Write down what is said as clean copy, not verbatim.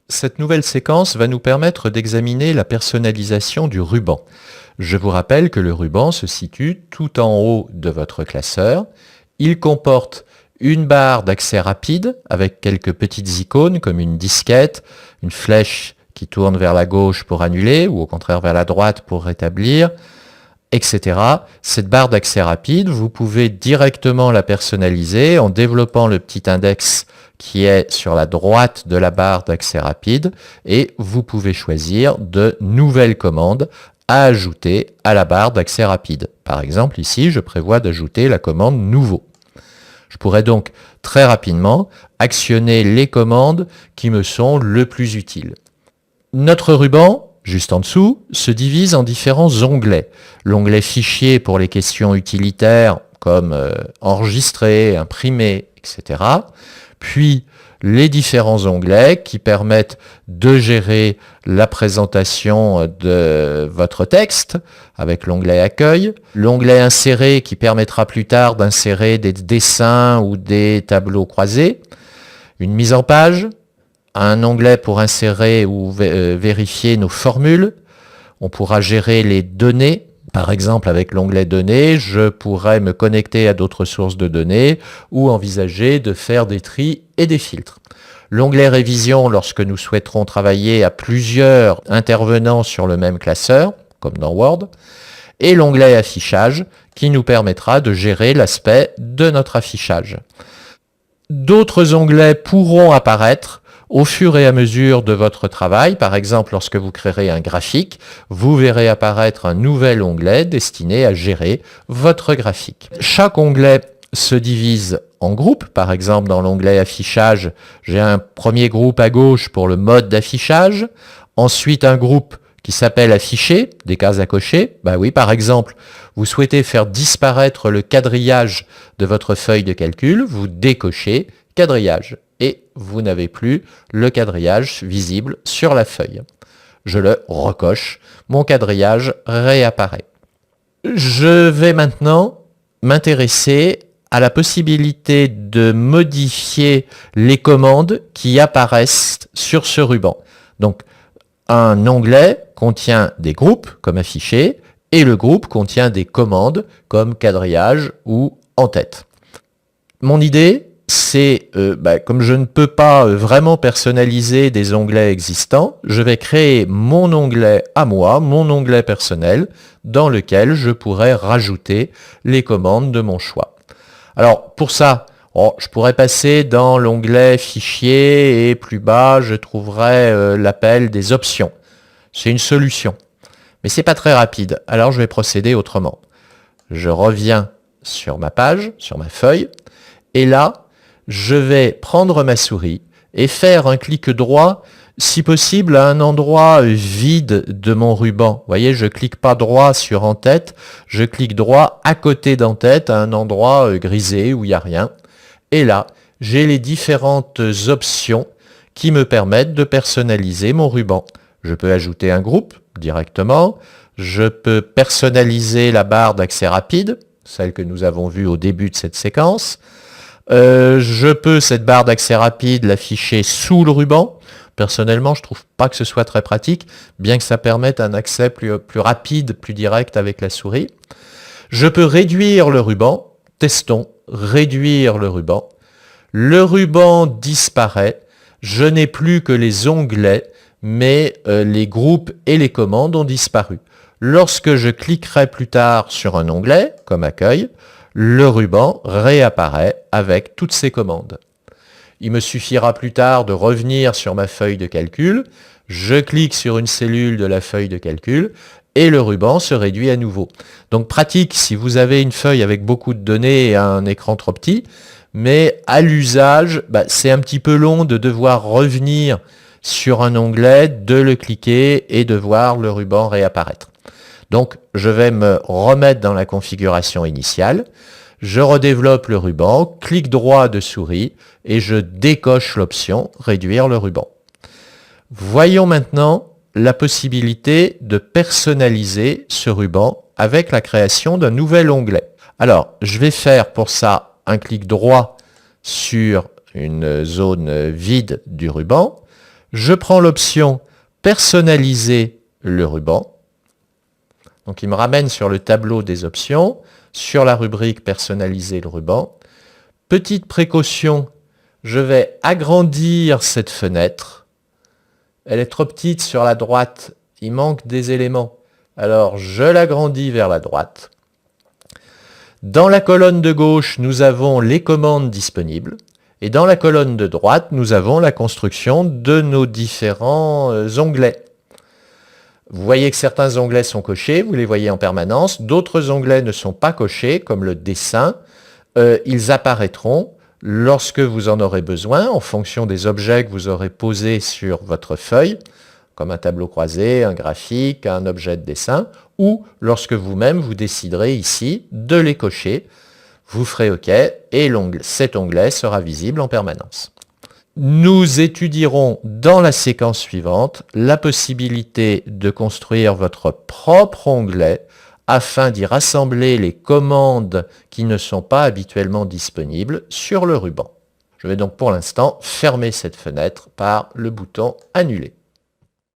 Cette nouvelle séquence va nous permettre d'examiner la personnalisation du ruban. Je vous rappelle que le ruban se situe tout en haut de votre classeur. Il comporte une barre d'accès rapide avec quelques petites icônes comme une disquette, une flèche qui tourne vers la gauche pour annuler ou au contraire vers la droite pour rétablir, etc. Cette barre d'accès rapide, vous pouvez directement la personnaliser en développant le petit index qui est sur la droite de la barre d'accès rapide et vous pouvez choisir de nouvelles commandes à ajouter à la barre d'accès rapide. Par exemple, ici, je prévois d'ajouter la commande nouveau. Je pourrais donc très rapidement actionner les commandes qui me sont le plus utiles. Notre ruban, juste en dessous, se divise en différents onglets. L'onglet Fichier pour les questions utilitaires comme enregistrer, imprimer, etc. Puis les différents onglets qui permettent de gérer la présentation de votre texte avec l'onglet Accueil, l'onglet Insérer qui permettra plus tard d'insérer des dessins ou des tableaux croisés, une mise en page, un onglet pour insérer ou vérifier nos formules, on pourra gérer les données. Par exemple, avec l'onglet Données, je pourrais me connecter à d'autres sources de données ou envisager de faire des tris et des filtres. L'onglet Révision, lorsque nous souhaiterons travailler à plusieurs intervenants sur le même classeur, comme dans Word, et l'onglet Affichage, qui nous permettra de gérer l'aspect de notre affichage. D'autres onglets pourront apparaître au fur et à mesure de votre travail. Par exemple, lorsque vous créerez un graphique, vous verrez apparaître un nouvel onglet destiné à gérer votre graphique. Chaque onglet se divise en groupes. Par exemple, dans l'onglet Affichage, j'ai un premier groupe à gauche pour le mode d'affichage, ensuite un groupe qui s'appelle Afficher, des cases à cocher. Oui, par exemple, vous souhaitez faire disparaître le quadrillage de votre feuille de calcul, vous décochez quadrillage et vous n'avez plus le quadrillage visible sur la feuille. Je le recoche, mon quadrillage réapparaît. Je vais maintenant m'intéresser à la possibilité de modifier les commandes qui apparaissent sur ce ruban. Donc, un onglet contient des groupes, comme affiché, et le groupe contient des commandes, comme quadrillage ou en-tête. Mon idée, c'est, comme je ne peux pas vraiment personnaliser des onglets existants, je vais créer mon onglet à moi, mon onglet personnel, dans lequel je pourrais rajouter les commandes de mon choix. Alors, pour ça, je pourrais passer dans l'onglet Fichier et plus bas, je trouverai l'appel des options. C'est une solution, mais c'est pas très rapide. Alors, je vais procéder autrement. Je reviens sur ma page, sur ma feuille, et là, je vais prendre ma souris et faire un clic droit, si possible à un endroit vide de mon ruban. Vous voyez, je clique pas droit sur en-tête, je clique droit à côté d'en-tête, à un endroit grisé où il n'y a rien. Et là, j'ai les différentes options qui me permettent de personnaliser mon ruban. Je peux ajouter un groupe directement, je peux personnaliser la barre d'accès rapide, celle que nous avons vue au début de cette séquence. Je peux, cette barre d'accès rapide, l'afficher sous le ruban. Personnellement, je trouve pas que ce soit très pratique, bien que ça permette un accès plus rapide, plus direct avec la souris. Je peux réduire le ruban. Testons, réduire le ruban. Le ruban disparaît. Je n'ai plus que les onglets, mais les groupes et les commandes ont disparu. Lorsque je cliquerai plus tard sur un onglet, comme Accueil, le ruban réapparaît avec toutes ces commandes. Il me suffira plus tard de revenir sur ma feuille de calcul, je clique sur une cellule de la feuille de calcul et le ruban se réduit à nouveau. Donc pratique si vous avez une feuille avec beaucoup de données et un écran trop petit, mais à l'usage, c'est un petit peu long de devoir revenir sur un onglet, de le cliquer et de voir le ruban réapparaître. Donc, je vais me remettre dans la configuration initiale. Je redéveloppe le ruban, clic droit de souris et je décoche l'option « Réduire le ruban ». Voyons maintenant la possibilité de personnaliser ce ruban avec la création d'un nouvel onglet. Alors, je vais faire pour ça un clic droit sur une zone vide du ruban. Je prends l'option personnaliser le ruban. Donc il me ramène sur le tableau des options, sur la rubrique personnaliser le ruban. Petite précaution, je vais agrandir cette fenêtre. Elle est trop petite sur la droite, il manque des éléments. Alors je l'agrandis vers la droite. Dans la colonne de gauche, nous avons les commandes disponibles. Et dans la colonne de droite, nous avons la construction de nos différents onglets. Vous voyez que certains onglets sont cochés, vous les voyez en permanence. D'autres onglets ne sont pas cochés, comme le dessin. Ils apparaîtront lorsque vous en aurez besoin, en fonction des objets que vous aurez posés sur votre feuille, comme un tableau croisé, un graphique, un objet de dessin, ou lorsque vous-même vous déciderez ici de les cocher. Vous ferez OK et cet onglet sera visible en permanence. Nous étudierons dans la séquence suivante la possibilité de construire votre propre onglet afin d'y rassembler les commandes qui ne sont pas habituellement disponibles sur le ruban. Je vais donc pour l'instant fermer cette fenêtre par le bouton Annuler.